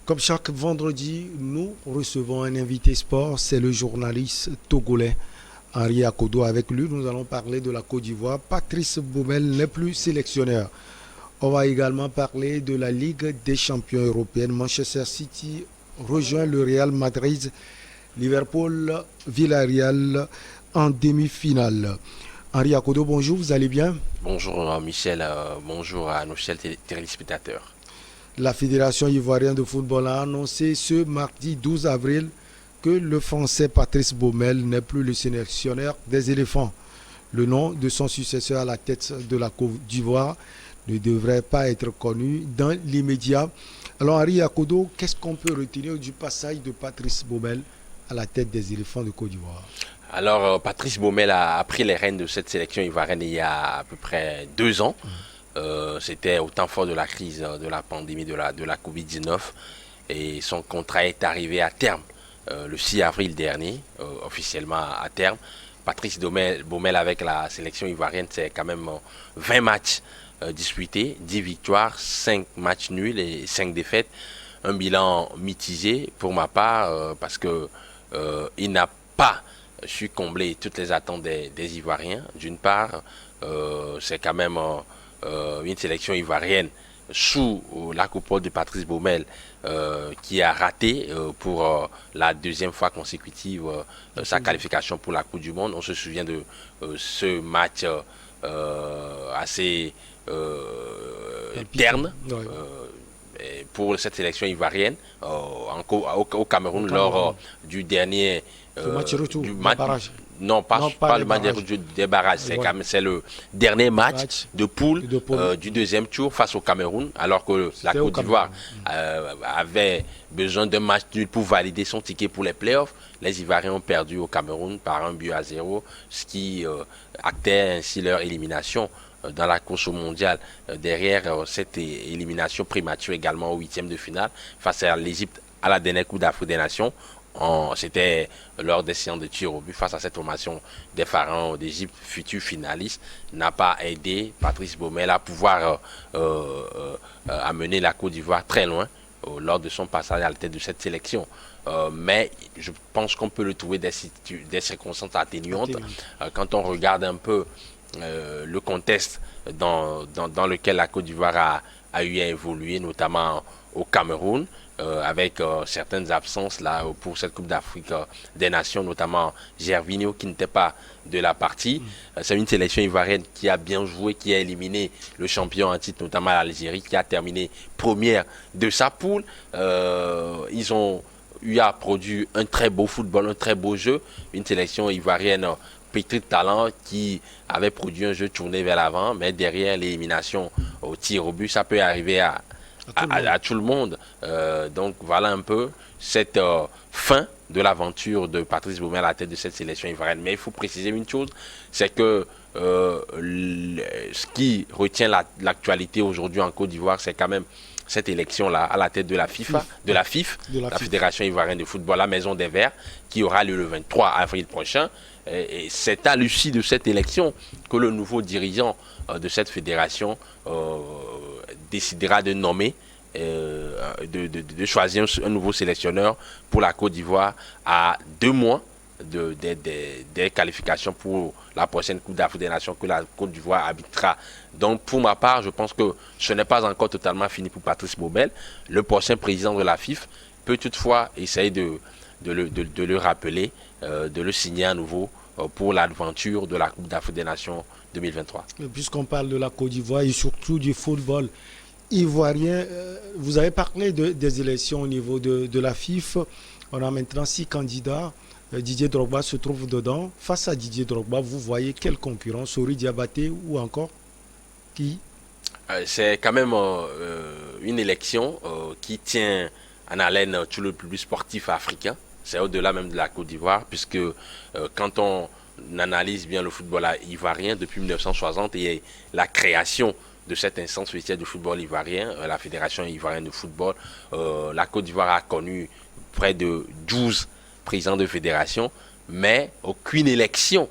Comme chaque vendredi, nous recevons un invité sport, c'est le journaliste togolais Henri Akodo. Avec lui, nous allons parler de la Côte d'Ivoire. Patrice Baumel n'est plus sélectionneur. On va également parler de la Ligue des champions européennes. Manchester City rejoint le Real Madrid, Liverpool, Villarreal en demi-finale. Henri Akodo, bonjour, vous allez bien? Bonjour Michel, bonjour à nos chers téléspectateurs. La Fédération ivoirienne de football a annoncé ce mardi 12 avril que le Français Patrice Baumel n'est plus le sélectionneur des éléphants. Le nom de son successeur à la tête de la Côte d'Ivoire ne devrait pas être connu dans l'immédiat. Alors Henri Akodo, qu'est-ce qu'on peut retenir du passage de Patrice Baumel à la tête des éléphants de Côte d'Ivoire? Alors, Patrice Baumel a pris les rênes de cette sélection ivoirienne il y a à peu près 2 ans. C'était au temps fort de la crise de la pandémie de la Covid-19 et son contrat est arrivé à terme le 6 avril dernier, officiellement à terme. Patrice Baumel avec la sélection ivoirienne, c'est quand même 20 matchs disputés, 10 victoires, 5 matchs nuls et 5 défaites. Un bilan mitigé pour ma part parce que il n'a pas su combler toutes les attentes des Ivoiriens. D'une part, c'est quand même une sélection ivoirienne sous la coupole de Patrice Baumel qui a raté pour la deuxième fois consécutive sa qualification pour la Coupe du Monde. On se souvient de ce match assez terne Ouais. pour cette sélection ivoirienne au Cameroun lors du dernier Le match retour, du le match. barrage. Non, pas, Non, pas pas les le match barrages. des barrages, Ouais. c'est le dernier match Match de poule de poule. du deuxième tour face au Cameroun, alors que la C'était au Côte d'Ivoire Cameroun. avait besoin d'un match nul pour valider son ticket pour les playoffs. Les Ivoiriens ont perdu au Cameroun par 1-0, ce qui actait ainsi leur élimination dans la course au mondial. Derrière cette élimination prématurée également au huitième de finale face à l'Égypte à la dernière Coupe d'Afrique des Nations. C'était lors des séances de tir au but face à cette formation des pharaons d'Égypte, futur finaliste, n'a pas aidé Patrice Baumel à pouvoir amener la Côte d'Ivoire très loin lors de son passage à la tête de cette sélection. Mais je pense qu'on peut le trouver des circonstances atténuantes quand on regarde un peu le contexte dans lequel la Côte d'Ivoire a eu à évoluer, notamment au Cameroun, avec certaines absences là pour cette Coupe d'Afrique des Nations, notamment Gervinho qui n'était pas de la partie. C'est une sélection ivoirienne qui a bien joué, qui a éliminé le champion en titre, notamment l'Algérie, qui a terminé première de sa poule. Ils ont eu à produire un très beau football, un très beau jeu. Une sélection ivoirienne pétrie de talent qui avait produit un jeu tourné vers l'avant, mais derrière l'élimination au tir au but, ça peut arriver à tout le monde. Donc voilà un peu cette fin de l'aventure de Patrice Baumel à la tête de cette sélection ivoirienne. Mais il faut préciser une chose, c'est que ce qui retient l'actualité aujourd'hui en Côte d'Ivoire, c'est quand même cette élection-là à la tête de la FIFA, de la FIF, la Fédération ivoirienne de football, la Maison des Verts, qui aura lieu le 23 avril prochain. Et c'est à l'issue de cette élection que le nouveau dirigeant de cette fédération décidera de nommer, de choisir un nouveau sélectionneur pour la Côte d'Ivoire à 2 mois des qualifications pour la prochaine Coupe d'Afrique des Nations que la Côte d'Ivoire habitera. Donc pour ma part, je pense que ce n'est pas encore totalement fini pour Patrice Baumel. Le prochain président de la FIF peut toutefois essayer de le rappeler, de le signer à nouveau pour l'aventure de la Coupe d'Afrique des Nations 2023. Puisqu'on parle de la Côte d'Ivoire et surtout du football ivoirien, vous avez parlé des élections au niveau de la FIF. On a maintenant 6 candidats. Didier Drogba se trouve dedans. Face à Didier Drogba, vous voyez quel concurrent? Sori Diabaté ou encore qui? C'est quand même une élection qui tient en haleine tout le public sportif africain. C'est au-delà même de la Côte d'Ivoire, puisque quand on analyse bien le football ivoirien depuis 1960 et la création de cette instance spéciale du football ivoirien, la Fédération ivoirienne de football, la Côte d'Ivoire a connu près de 12 présidents de fédération, mais aucune élection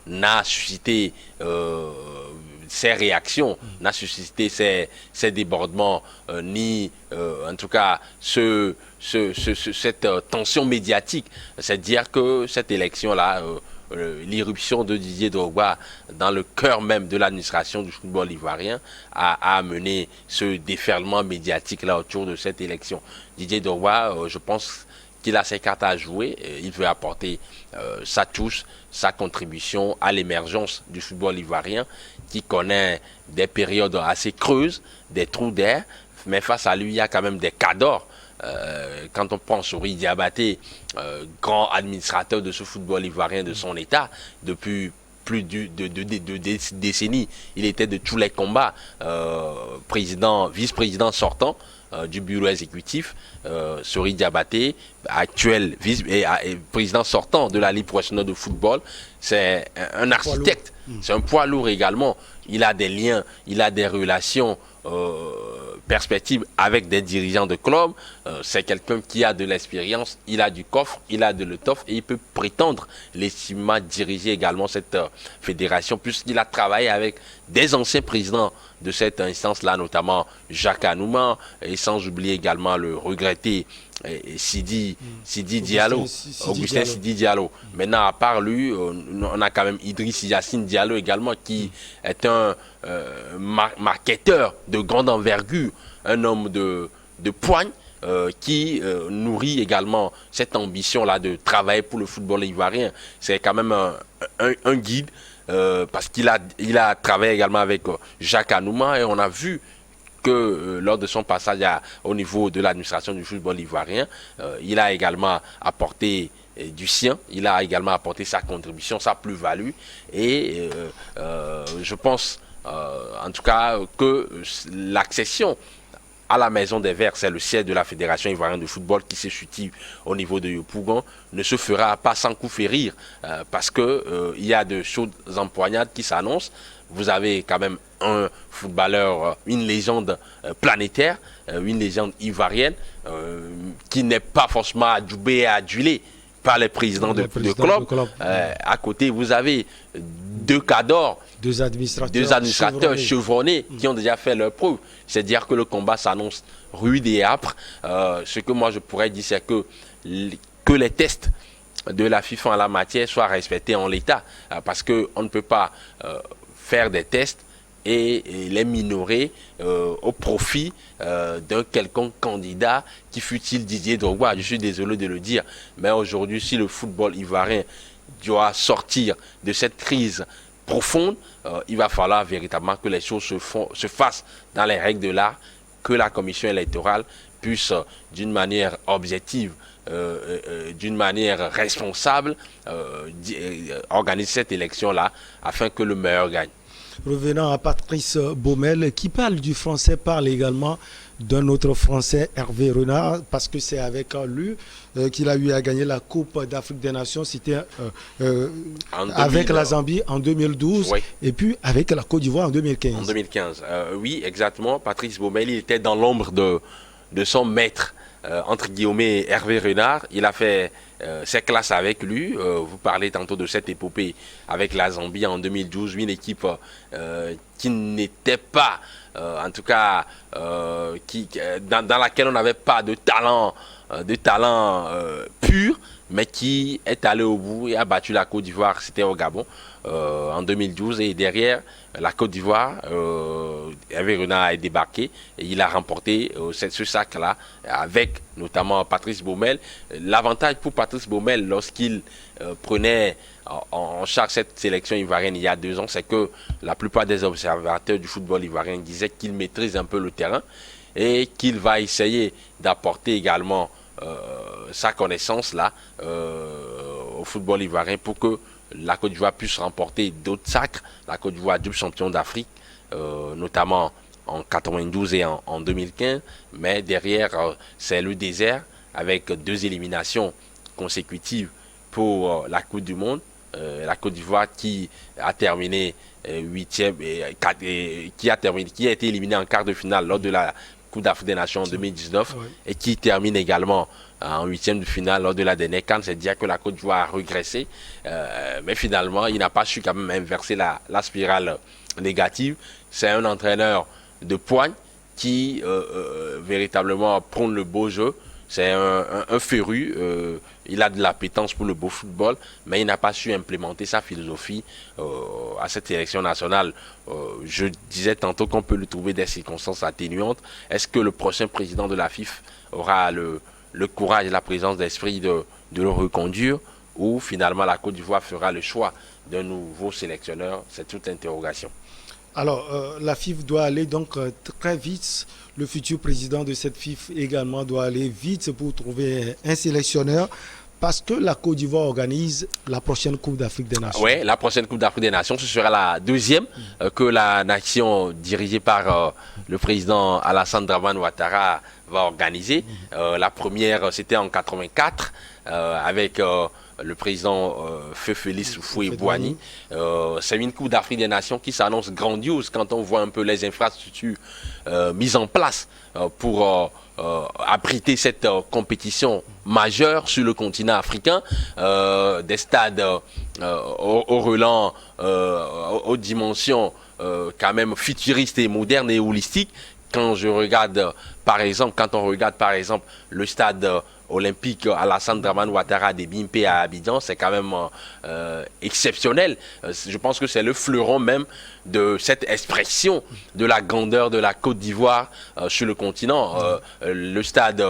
n'a suscité ces réactions, n'a suscité ces débordements, ni en tout cas cette tension médiatique. C'est dire que cette élection-là, l'irruption de Didier Drogba dans le cœur même de l'administration du football ivoirien a amené ce déferlement médiatique là autour de cette élection. Didier Drogba, je pense qu'il a ses cartes à jouer, il veut apporter sa touche, sa contribution à l'émergence du football ivoirien qui connaît des périodes assez creuses, des trous d'air, mais face à lui, il y a quand même des cadors. Quand on pense au Diabaté, grand administrateur de ce football ivoirien de son état, depuis plus de décennies, il était de tous les combats, vice-président sortant du bureau exécutif, Sori Diabaté, actuel président sortant de la Ligue professionnelle de football, c'est un architecte, c'est un poids lourd également. Il a des liens, il a des relations, perspectives avec des dirigeants de club. C'est quelqu'un qui a de l'expérience, il a du coffre, il a de l'étoffe et il peut prétendre légitimement diriger également cette fédération puisqu'il a travaillé avec des anciens présidents de cette instance-là, notamment Jacques Anouma et sans oublier également le regretté Sidi Diallo, Augustin Sidi Diallo. Maintenant, à part lui, on a quand même Idriss Yacine Diallo également, qui est un marketeur de grande envergure, un homme de poigne, qui nourrit également cette ambition-là de travailler pour le football ivoirien. C'est quand même un guide, parce qu'il a travaillé également avec Jacques Anouma et on a vu que lors de son passage au niveau de l'administration du football ivoirien, il a également apporté du sien, il a également apporté sa contribution, sa plus-value et je pense en tout cas que l'accession à la Maison des Verts, c'est le siège de la Fédération ivoirienne de football qui se situe au niveau de Yopougon, ne se fera pas sans coup férir parce que il y a de chaudes empoignades qui s'annoncent. Vous avez quand même un footballeur, une légende planétaire, une légende ivoirienne qui n'est pas forcément adoubé et adulé par les présidents de club. À côté, vous avez deux cadors, deux administrateurs chevronnés qui ont déjà fait leur preuve. C'est-à-dire que le combat s'annonce rude et âpre. Ce que moi je pourrais dire, c'est que les tests de la FIFA en la matière soient respectés en l'état. Parce qu'on ne peut pas faire des tests et les minorer au profit d'un quelconque candidat qui fût-il Didier Drogba. Je suis désolé de le dire, mais aujourd'hui, si le football ivoirien doit sortir de cette crise profonde, il va falloir véritablement que les choses se fassent dans les règles de l'art, que la commission électorale puisse d'une manière objective, d'une manière responsable, organiser cette élection-là afin que le meilleur gagne. Revenant à Patrice Baumel, qui parle du français, parle également d'un autre Français, Hervé Renard, parce que c'est avec lui qu'il a eu à gagner la Coupe d'Afrique des Nations. C'était avec la Zambie en 2012, oui. Et puis avec la Côte d'Ivoire en 2015. En 2015, oui, exactement. Patrice Baumel, il était dans l'ombre de son maître, entre guillemets, Hervé Renard. Il a fait ses classes avec lui. Vous parlez tantôt de cette épopée avec la Zambie en 2012, une équipe qui n'était pas, en tout cas, dans laquelle on n'avait pas de talent pur, mais qui est allé au bout et a battu la Côte d'Ivoire. C'était au Gabon en 2012 et derrière la Côte d'Ivoire, Hervé Renard a débarqué et il a remporté ce sac-là avec notamment Patrice Baumel. L'avantage pour Patrice Baumel lorsqu'il prenait en charge cette sélection ivoirienne il y a 2 ans, c'est que la plupart des observateurs du football ivoirien disaient qu'il maîtrise un peu le terrain et qu'il va essayer d'apporter également sa connaissance là au football ivoirien pour que la Côte d'Ivoire puisse remporter d'autres sacres. La Côte d'Ivoire double champion d'Afrique, notamment en 92 et en 2015. Mais derrière, c'est le désert avec 2 éliminations consécutives pour la Coupe du Monde. La Côte d'Ivoire qui a terminé 8e qui a été éliminée en quart de finale lors de la Coupe d'Afrique des Nations en 2019 et qui termine également en 8e de finale lors de la dernière CAN. C'est dire que la Côte d'Ivoire a régressé, mais finalement il n'a pas su quand même inverser la spirale négative. C'est un entraîneur de poigne qui véritablement prône le beau jeu. C'est un féru, il a de l'appétence pour le beau football, mais il n'a pas su implémenter sa philosophie à cette sélection nationale. Je disais tantôt qu'on peut le trouver des circonstances atténuantes. Est-ce que le prochain président de la FIFA aura le courage et la présence d'esprit de le reconduire, ou finalement la Côte d'Ivoire fera le choix d'un nouveau sélectionneur? C'est toute interrogation. Alors, la FIFA doit aller donc très vite. Le futur président de cette FIFA également doit aller vite pour trouver un sélectionneur, parce que la Côte d'Ivoire organise la prochaine Coupe d'Afrique des Nations. Oui, la prochaine Coupe d'Afrique des Nations, ce sera la deuxième que la nation dirigée par le président Alassane Dramane Ouattara va organiser. La première, c'était en 84 avec le président Feu Félix Houphouët-Boigny. C'est une Coupe d'Afrique des Nations qui s'annonce grandiose quand on voit un peu les infrastructures mises en place pour abriter cette compétition majeure sur le continent africain. Des stades au relent, aux dimensions quand même futuristes et modernes et holistiques. Quand on regarde par exemple le stade olympique Alassane Dramane Ouattara de Bimpe à Abidjan, c'est quand même exceptionnel. Je pense que c'est le fleuron même de cette expression de la grandeur de la Côte d'Ivoire sur le continent. Le stade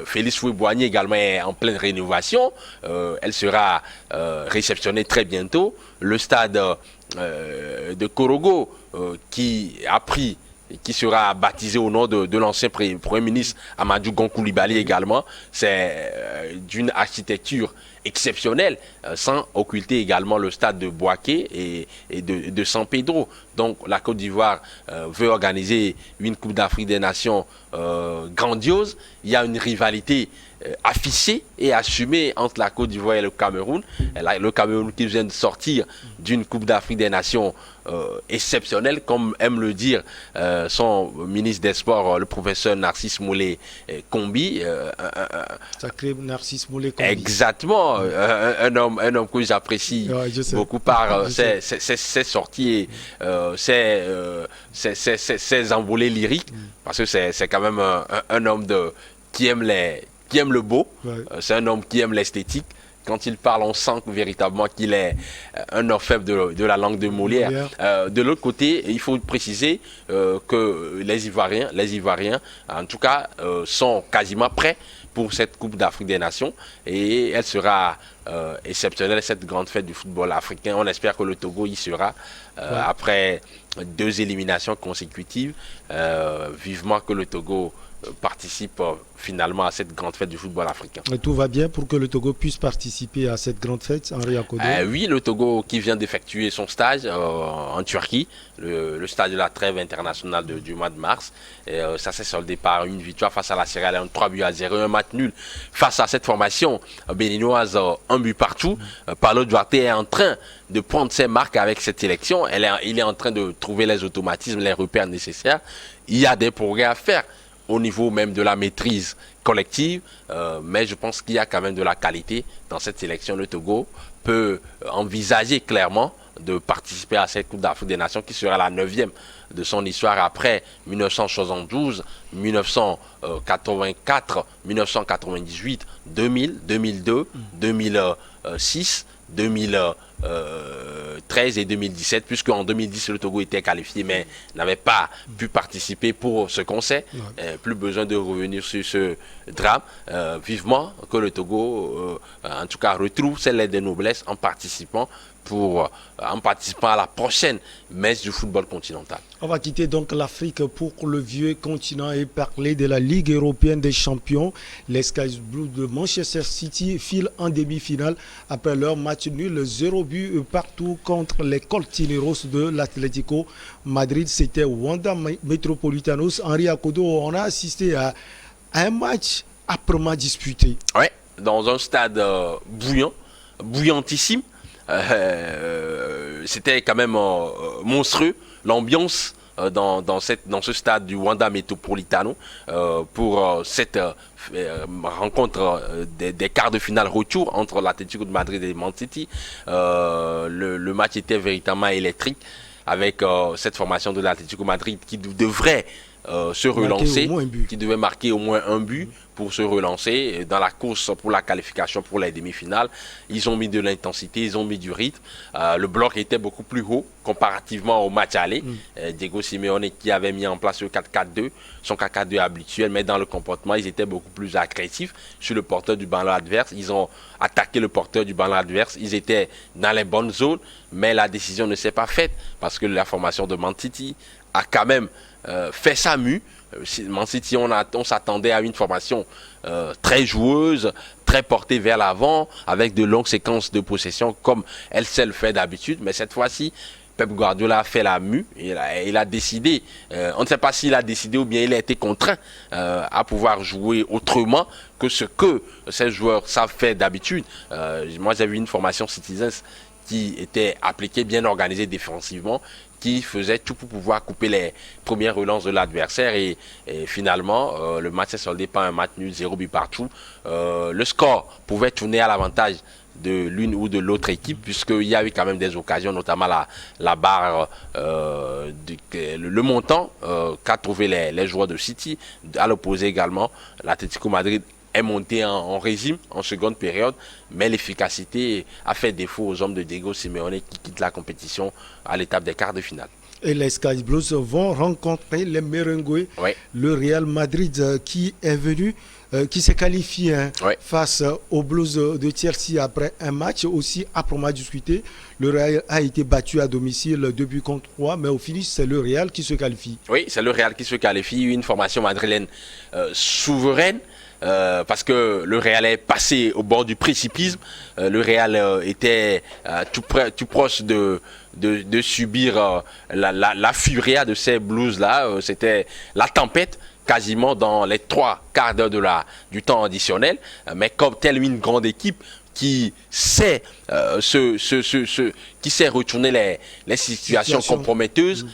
Félix Houphouët-Boigny également est en pleine rénovation. Elle sera réceptionnée très bientôt. Le stade de Korogo qui sera baptisé au nom de l'ancien Premier ministre Amadou Gon Coulibaly également. C'est d'une architecture exceptionnelle, sans occulter également le stade de Boaké et de San Pedro. Donc la Côte d'Ivoire veut organiser une Coupe d'Afrique des Nations grandiose. Il y a une rivalité affichée et assumée entre la Côte d'Ivoire et le Cameroun. Le Cameroun qui vient de sortir d'une Coupe d'Afrique des Nations exceptionnelle, comme aime le dire son ministre des Sports, le professeur Narcisse Moulé Kombi. Sacré Narcisse Moulé Kombi. Exactement, un homme que j'apprécie beaucoup par ses sorties et ses envolées lyriques, parce que c'est quand même un homme qui aime le beau, c'est un homme qui aime l'esthétique. Quand il parle, on sent véritablement qu'il est un orfèvre de la langue de Molière. De l'autre côté, il faut préciser que les Ivoiriens, en tout cas, sont quasiment prêts pour cette Coupe d'Afrique des Nations, et elle sera exceptionnelle, cette grande fête du football africain. On espère que le Togo y sera après 2 éliminations consécutives. Vivement que le Togo participe finalement à cette grande fête du football africain. Et tout va bien pour que le Togo puisse participer à cette grande fête, Henri Akodo? Oui, le Togo qui vient d'effectuer son stage en Turquie, le stage de la trêve internationale du mois de mars. Et, ça s'est soldé par une victoire face à la Sierra Leone, 3-0, un match nul face à cette formation béninoise, 1 but partout. Paulo Duarte est en train de prendre ses marques avec cette sélection. Il est en train de trouver les automatismes, les repères nécessaires. Il y a des progrès à faire au niveau même de la maîtrise collective, mais je pense qu'il y a quand même de la qualité dans cette sélection. Le Togo peut envisager clairement de participer à cette Coupe d'Afrique des Nations qui sera la 9e de son histoire après 1972, 1984, 1998, 2000, 2002, 2006, 2013 et 2017, puisque en 2010 le Togo était qualifié mais n'avait pas pu participer pour ce qu'on sait. Plus besoin de revenir sur ce drame. Vivement que le Togo en tout cas retrouve ses lettres de noblesse en participant à la prochaine messe du football continental. On va quitter donc l'Afrique pour le vieux continent et parler de la Ligue européenne des champions. Les Sky Blues de Manchester City filent en demi-finale après leur match nul 0 but partout contre les Colchoneros de l'Atlético Madrid. C'était Wanda Metropolitanos. Henri Akodo, on a assisté à un match âprement disputé. Oui, dans un stade bouillantissime. C'était quand même monstrueux l'ambiance dans ce stade du Wanda Metropolitano pour cette rencontre des quarts de finale retour entre l'Atlético de Madrid et Man City. Le match était véritablement électrique. avec cette formation de l'Atlético Madrid qui devrait se relancer, qui devait marquer au moins un but pour se relancer dans la course pour la qualification pour les demi-finales. Ils ont mis de l'intensité, ils ont mis du rythme. Le bloc était beaucoup plus haut comparativement au match aller. Diego Simeone qui avait mis en place le 4-4-2, son 4-4-2 habituel, mais dans le comportement, ils étaient beaucoup plus agressifs sur le porteur du ballon adverse. Ils ont attaqué le porteur du ballon adverse. Ils étaient dans les bonnes zones, mais la décision ne s'est pas faite parce que la formation de Man City a quand même fait sa mue. Man City, on s'attendait à une formation très joueuse, très portée vers l'avant, avec de longues séquences de possession comme elle sait le faire d'habitude. Mais cette fois-ci, Pep Guardiola a fait la mue. Il a décidé, on ne sait pas s'il a décidé ou bien il a été contraint à pouvoir jouer autrement que ce que ces joueurs savent faire d'habitude. Moi, j'ai vu une formation Citizens qui était appliquée, bien organisée défensivement, qui faisait tout pour pouvoir couper les premières relances de l'adversaire et finalement le match s'est soldé par un match nul, 0 but partout. Le score pouvait tourner à l'avantage de l'une ou de l'autre équipe puisqu'il y a eu quand même des occasions, notamment la barre, le montant qu'a trouvé les joueurs de City. À l'opposé également, l'Atlético Madrid est monté en régime en seconde période, mais l'efficacité a fait défaut aux hommes de Diego Simeone qui quittent la compétition à l'étape des quarts de finale. Et les Sky Blues vont rencontrer les Merengues, le Real Madrid qui est venu, qui s'est qualifié face aux Blues de Chelsea après un match aussi âprement discuté. Le Real a été battu à domicile 2 buts contre 3, mais au finish, c'est le Real qui se qualifie. Oui, c'est le Real qui se qualifie, une formation madrilène souveraine. Parce que le Real est passé au bord du précipice. Le Real était tout proche de subir la furia de ces Blues-là. C'était la tempête quasiment dans les 3 quarts d'heure du temps additionnel. Mais comme telle une grande équipe qui sait qui sait retourner les situations comprometteuses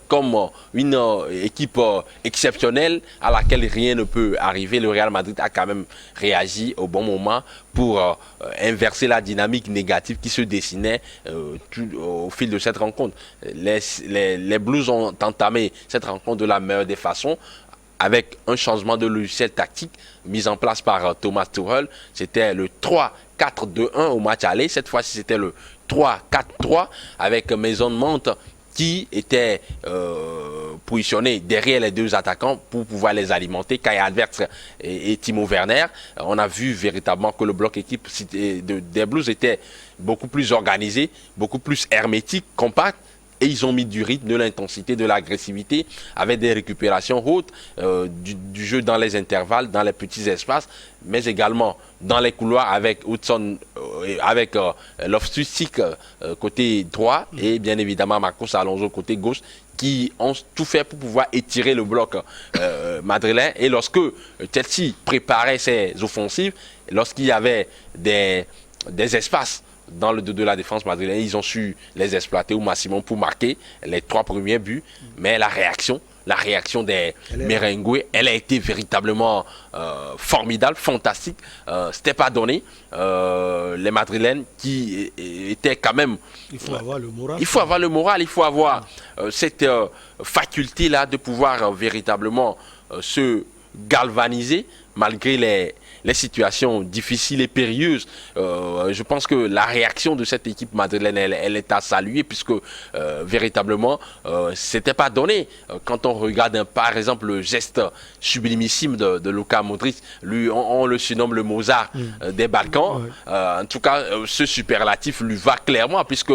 comme une équipe exceptionnelle à laquelle rien ne peut arriver. Le Real Madrid a quand même réagi au bon moment pour inverser la dynamique négative qui se dessinait au fil de cette rencontre. Les Blues ont entamé cette rencontre de la meilleure des façons, avec un changement de logiciel tactique mis en place par Thomas Tuchel. C'était le 3-4-2-1 au match aller. Cette fois-ci, c'était le 3-4-3 avec Mason Mount qui était positionné derrière les 2 attaquants pour pouvoir les alimenter, Kai Havertz et Timo Werner. On a vu véritablement que le bloc équipe des Blues était beaucoup plus organisé, beaucoup plus hermétique, compact. Et ils ont mis du rythme, de l'intensité, de l'agressivité, avec des récupérations hautes, du jeu dans les intervalles, dans les petits espaces, mais également dans les couloirs avec Hudson, avec Loftus-Cheek côté droit et bien évidemment Marcos Alonso côté gauche, qui ont tout fait pour pouvoir étirer le bloc madrilène. Et lorsque Chelsea préparait ses offensives, lorsqu'il y avait des espaces dans le dos de la défense madrilène, ils ont su les exploiter au maximum pour marquer les 3 premiers buts. Mais la réaction des Merengues, elle a été véritablement formidable, fantastique. C'était pas donné. Les Madrilènes qui étaient quand même... Il faut avoir le moral. Il faut avoir le moral, il faut avoir cette faculté-là de pouvoir véritablement se galvaniser malgré les situations difficiles et périlleuses. Je pense que la réaction de cette équipe madrilène, elle est à saluer puisque véritablement, c'était pas donné. Quand on regarde par exemple le geste sublimissime de Luka Modric, lui, on le surnomme le Mozart des Balkans. En tout cas, ce superlatif lui va clairement puisque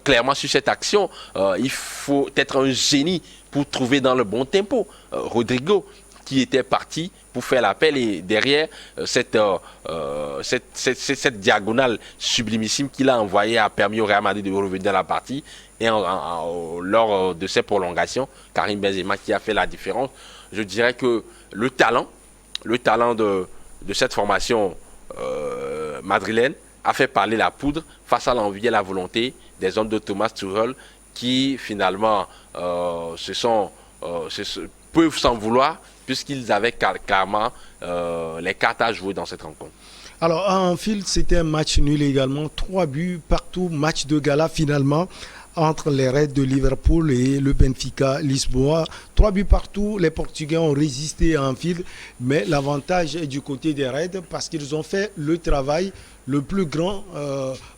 clairement sur cette action, il faut être un génie pour trouver dans le bon tempo. Rodrigo, qui était parti pour faire l'appel et derrière cette diagonale sublimissime qu'il a envoyée a permis au Real Madrid de revenir dans la partie et lors de ces prolongations, Karim Benzema qui a fait la différence. Je dirais que le talent de cette formation madrilène a fait parler la poudre face à l'envie et la volonté des hommes de Thomas Tuchel qui finalement peuvent s'en vouloir puisqu'ils avaient clairement les cartes à jouer dans cette rencontre. Alors, en fil, c'était un match nul également. 3 buts partout, match de gala finalement. entre les Reds de Liverpool et le Benfica Lisboa. 3 buts partout, les Portugais ont résisté à Anfield, mais l'avantage est du côté des Reds parce qu'ils ont fait le travail, le plus grand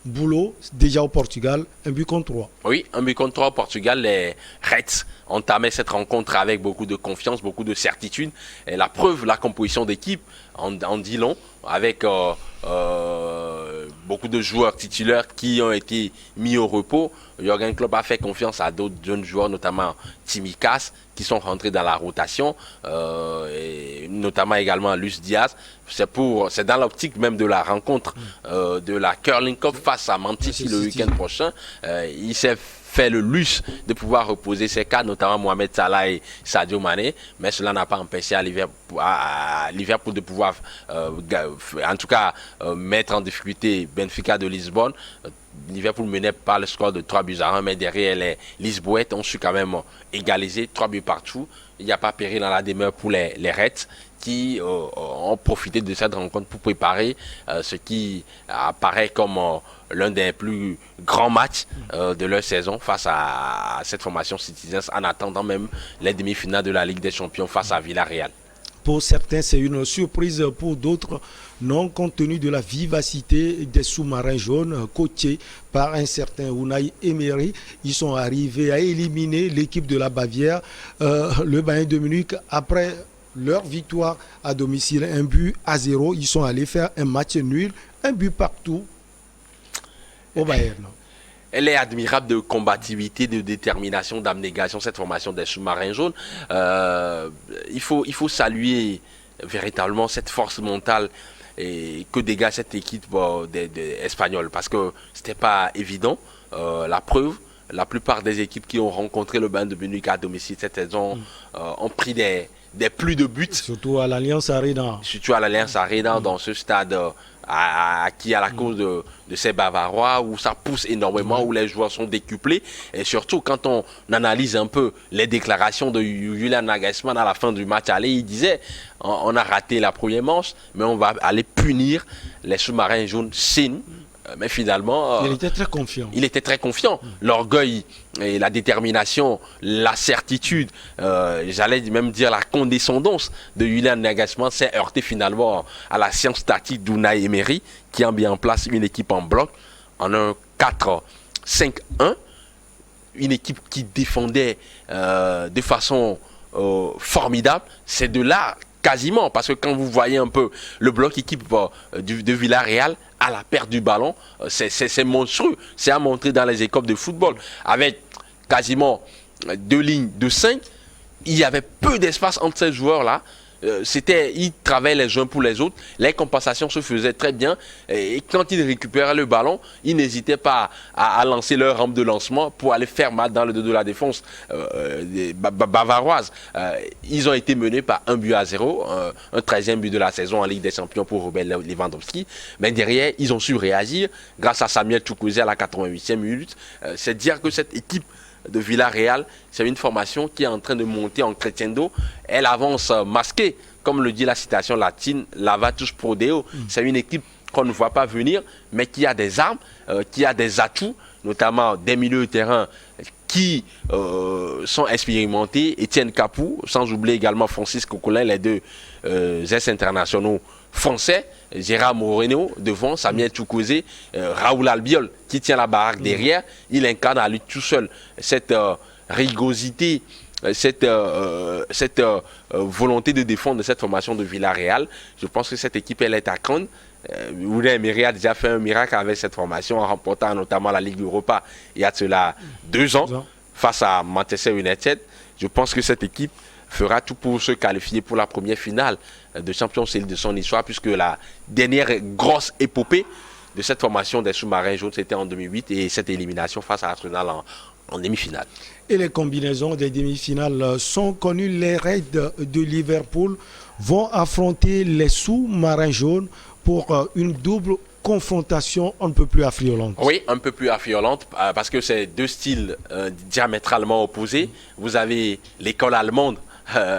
boulot déjà au Portugal, un but contre 3. Oui, un but contre 3 au Portugal. Les Reds entamaient cette rencontre avec beaucoup de confiance, beaucoup de certitude. Et la preuve, la composition d'équipe en dit long, avec beaucoup de joueurs titulaires qui ont été mis au repos. Jürgen Klopp a fait confiance à d'autres jeunes joueurs, notamment Tsimikas, qui sont rentrés dans la rotation, et notamment également Luis Diaz. C'est dans l'optique même de la rencontre de la Curling Cup face à Manchester le week-end prochain. Il s'est fait le luxe de pouvoir reposer ses cas, notamment Mohamed Salah et Sadio Mané, mais cela n'a pas empêché à Liverpool de pouvoir, en tout cas, mettre en difficulté Benfica de Lisbonne. Liverpool menait par le score de 3 buts à 1, mais derrière les Lisboètes ont su quand même égaliser 3 buts partout. Il n'y a pas péril dans la demeure pour les Reds qui ont profité de cette rencontre pour préparer ce qui apparaît comme l'un des plus grands matchs de leur saison face à cette formation Citizens, en attendant même les demi-finales de la Ligue des Champions face à Villarreal. Pour certains, c'est une surprise. Pour d'autres, non, compte tenu de la vivacité des sous-marins jaunes coachés par un certain Unai Emery, ils sont arrivés à éliminer l'équipe de la Bavière, le Bayern de Munich, après leur victoire à domicile, 1-0. Ils sont allés faire un match nul, un but partout au Bayern. Elle est admirable de combativité, de détermination, d'abnégation, cette formation des sous-marins jaunes. Il faut saluer véritablement cette force mentale que dégage cette équipe espagnole, parce que c'était pas évident. La preuve, la plupart des équipes qui ont rencontré le Bayern de Munich à domicile cette saison ont pris des plus de buts. Surtout à l'Allianz Arena. Surtout à l'Allianz Arena, dans ce stade qui à la cause de ces Bavarois, où ça pousse énormément, où les joueurs sont décuplés. Et surtout, quand on analyse un peu les déclarations de Julian Nagelsmann à la fin du match aller, il disait on a raté la première manche, mais on va aller punir les sous-marins jaunes chez nous. Mais finalement, il était très confiant. Il était très confiant. L'orgueil et la détermination, la certitude, j'allais même dire la condescendance de Julian Nagelsmann s'est heurté finalement à la science tactique d'Unai Emery, qui a mis en place une équipe en bloc en un 4-5-1, une équipe qui défendait de façon formidable. C'est de là quasiment, parce que quand vous voyez un peu le bloc équipe de Villarreal à la perte du ballon, c'est monstrueux. C'est à montrer dans les écopes de football. Avec quasiment 2 lignes de 5, il y avait peu d'espace entre ces joueurs-là. Ils travaillaient les uns pour les autres, les compensations se faisaient très bien, et quand ils récupéraient le ballon, ils n'hésitaient pas à lancer leur rampe de lancement pour aller faire mal dans le dos de la défense bavaroise. Ils ont été menés par 1-0, un 13e but de la saison en Ligue des Champions pour Robert Lewandowski, mais derrière ils ont su réagir grâce à Samuel Chukwueze à la 88e minute. C'est dire que cette équipe de Villarreal, c'est une formation qui est en train de monter en crescendo. Elle avance masquée, comme le dit la citation latine, lavatus pro deo. C'est une équipe qu'on ne voit pas venir, mais qui a des armes, qui a des atouts, notamment des milieux de terrain qui sont expérimentés. Etienne Capou, sans oublier également Francis Coquelin, les deux ex-internationaux français, Gérard Moreno devant, Samuel Chukwueze, Raoul Albiol qui tient la baraque derrière. Il incarne à lui tout seul cette rigosité, cette volonté de défendre de cette formation de Villarreal. Je pense que cette équipe, elle est à craindre. Unai Emery a déjà fait un miracle avec cette formation en remportant notamment la Ligue Europa il y a cela 2 ans face à Manchester United. Je pense que cette équipe fera tout pour se qualifier pour la première finale de Champions League de son histoire, puisque la dernière grosse épopée de cette formation des sous-marins jaunes, c'était en 2008, et cette élimination face à Arsenal en demi-finale. Et les combinaisons des demi-finales sont connues. Les Reds de Liverpool vont affronter les sous-marins jaunes pour une double confrontation un peu plus affriolante. Oui, un peu plus affriolante, parce que c'est 2 styles diamétralement opposés. Vous avez l'école allemande,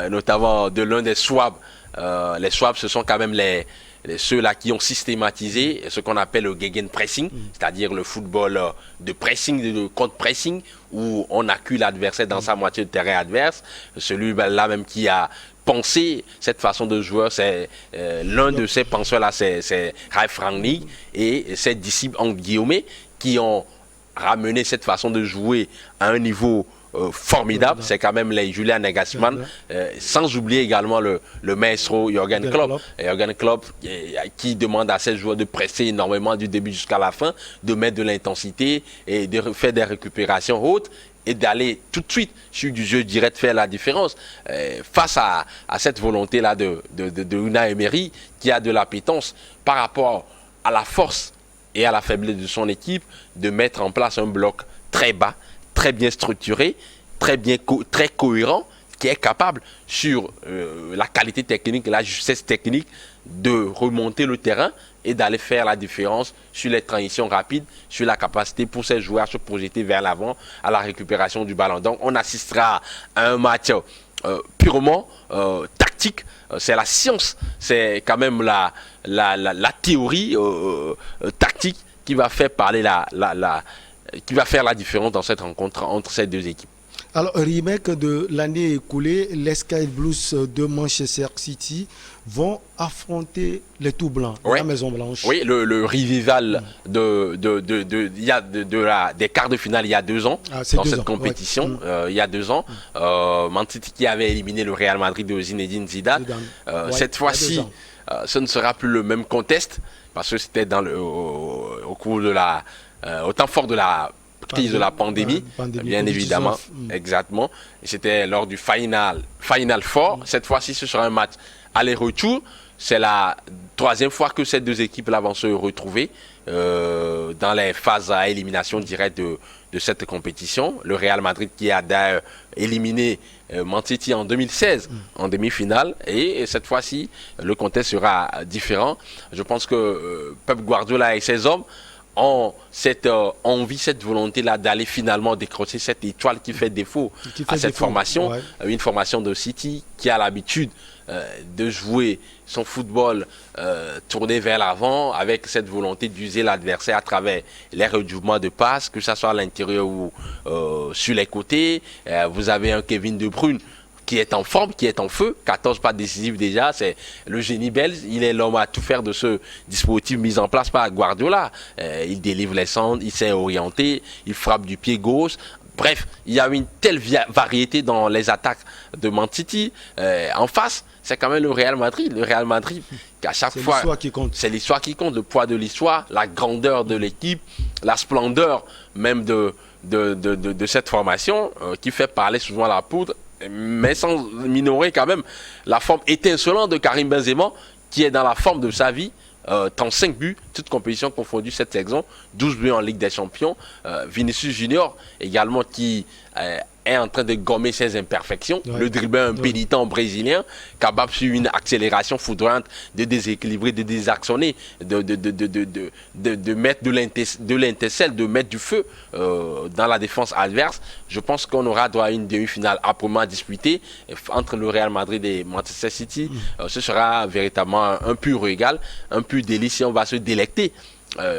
notamment de l'un des Schwab, Les Swabs, ce sont quand même ceux-là qui ont systématisé ce qu'on appelle le gegenpressing, c'est-à-dire le football de pressing, de contre-pressing, où on accule l'adversaire dans sa moitié de terrain adverse. Celui-là même qui a pensé cette façon de jouer, c'est l'un de ces penseurs-là, c'est Ralf Rangnick et ses disciples, en guillemets, qui ont ramené cette façon de jouer à un niveau formidable. C'est quand même les Julian Nagelsmann, sans oublier également le maestro Jürgen Klopp. Jürgen Klopp qui demande à ses joueurs de presser énormément du début jusqu'à la fin, de mettre de l'intensité et de faire des récupérations hautes et d'aller tout de suite sur du jeu, je dirais, de faire la différence. Face à cette volonté-là de Unai Emery, qui a de l'appétence par rapport à la force et à la faiblesse de son équipe, de mettre en place un bloc très bas, très bien structuré, très cohérent, qui est capable, sur la qualité technique, la justesse technique, de remonter le terrain et d'aller faire la différence sur les transitions rapides, sur la capacité pour ces joueurs à se projeter vers l'avant, à la récupération du ballon. Donc on assistera à un match purement tactique. C'est la science, c'est quand même la théorie tactique qui va faire parler qui va faire la différence dans cette rencontre entre ces deux équipes. Alors, remake de l'année écoulée, les Sky Blues de Manchester City vont affronter les Tout Blancs, la Maison Blanche. Oui, le revival des quarts de finale il y a 2 ans, dans cette compétition, il y a 2 ans. Man City qui avait éliminé le Real Madrid de Zinedine Zidane. Cette fois-ci, ce ne sera plus le même contest, parce que c'était au cours de au temps fort de la crise de la pandémie, bien évidemment, exactement. C'était lors du Final Four. Cette fois-ci, ce sera un match aller-retour. C'est la 3e fois que ces deux équipes-là vont se retrouver dans les phases à élimination directe de cette compétition. Le Real Madrid qui a d'ailleurs éliminé Man City en 2016 en demi-finale, et cette fois-ci, le contexte sera différent. Je pense que Pep Guardiola et ses hommes ont cette envie, cette volonté-là d'aller finalement décrocher cette étoile qui fait défaut à cette formation. Une formation de City qui a l'habitude de jouer son football tourné vers l'avant, avec cette volonté d'user l'adversaire à travers les redoublements de passes, que ce soit à l'intérieur ou sur les côtés. Vous avez un Kevin De Bruyne qui est en forme, qui est en feu, 14 pas décisifs déjà, c'est le génie belge, il est l'homme à tout faire de ce dispositif mis en place par Guardiola. Il délivre les centres, il sait orienter, il frappe du pied gauche. Bref, il y a une telle variété dans les attaques de Man City. En face, c'est quand même le Real Madrid. Le Real Madrid, à chaque fois, c'est l'histoire qui compte, le poids de l'histoire, la grandeur de l'équipe, la splendeur même de cette formation qui fait parler souvent la poudre, mais sans minorer quand même la forme étincelante de Karim Benzema, qui est dans la forme de sa vie. 35 buts, toutes compétitions confondues cette saison, 12 buts en Ligue des Champions. Vinicius Junior également qui est en train de gommer ses imperfections. Le dribbleur, un pénitent brésilien, capable sur une accélération foudroyante de déséquilibrer, de désactionner, de mettre de l'intercelle, de mettre du feu dans la défense adverse. Je pense qu'on aura droit à une demi-finale âprement disputée entre le Real Madrid et Manchester City. Ce sera véritablement un pur régal, un pur délice, et on va se délecter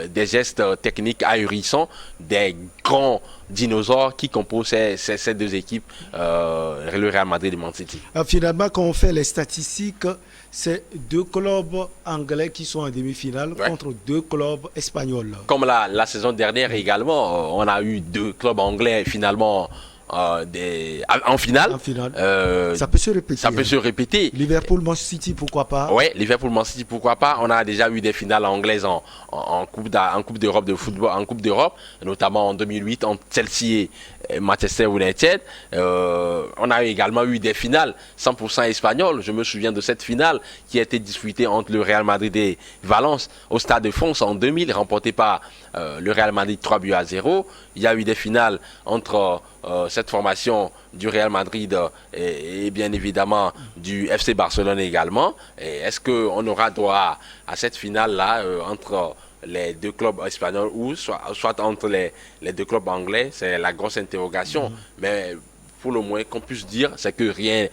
des gestes techniques ahurissants, des grands dinosaures qui composent ces deux équipes, le Real Madrid et Man City. Finalement, quand on fait les statistiques, c'est 2 clubs anglais qui sont en demi-finale contre 2 clubs espagnols. Comme la saison dernière également, on a eu 2 clubs anglais finalement en finale. Ça peut se répéter. Ça peut se répéter. Liverpool-Man City, pourquoi pas? Oui, Liverpool-Man City, pourquoi pas. On a déjà eu des finales anglaises en Coupe d'Europe de football, en Coupe d'Europe, notamment en 2008 entre Chelsea et Manchester United. On a également eu des finales 100% espagnoles. Je me souviens de cette finale qui a été disputée entre le Real Madrid et Valence au Stade de France en 2000, remportée par le Real Madrid 3-0. Il y a eu des finales entre cette formation du Real Madrid et bien évidemment du FC Barcelone également. Est-ce qu'on aura droit à cette finale-là entre les 2 clubs espagnols ou soit entre les 2 clubs anglais? C'est la grosse interrogation. Mais pour le moins qu'on puisse dire, c'est que rien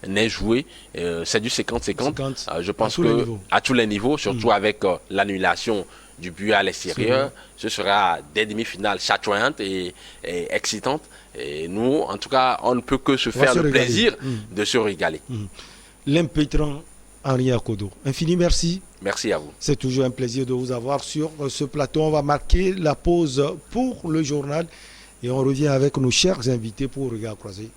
n'est joué. C'est du 50-50. Je pense que à tous les niveaux, surtout avec l'annulation du but à l'extérieur, ce sera des demi-finales chatoyantes et excitantes. Et nous, en tout cas, on ne peut que se faire le plaisir de se régaler. L'impétrant Henri Akodo. Infini merci. Merci à vous. C'est toujours un plaisir de vous avoir sur ce plateau. On va marquer la pause pour le journal et on revient avec nos chers invités pour Regard Croisé.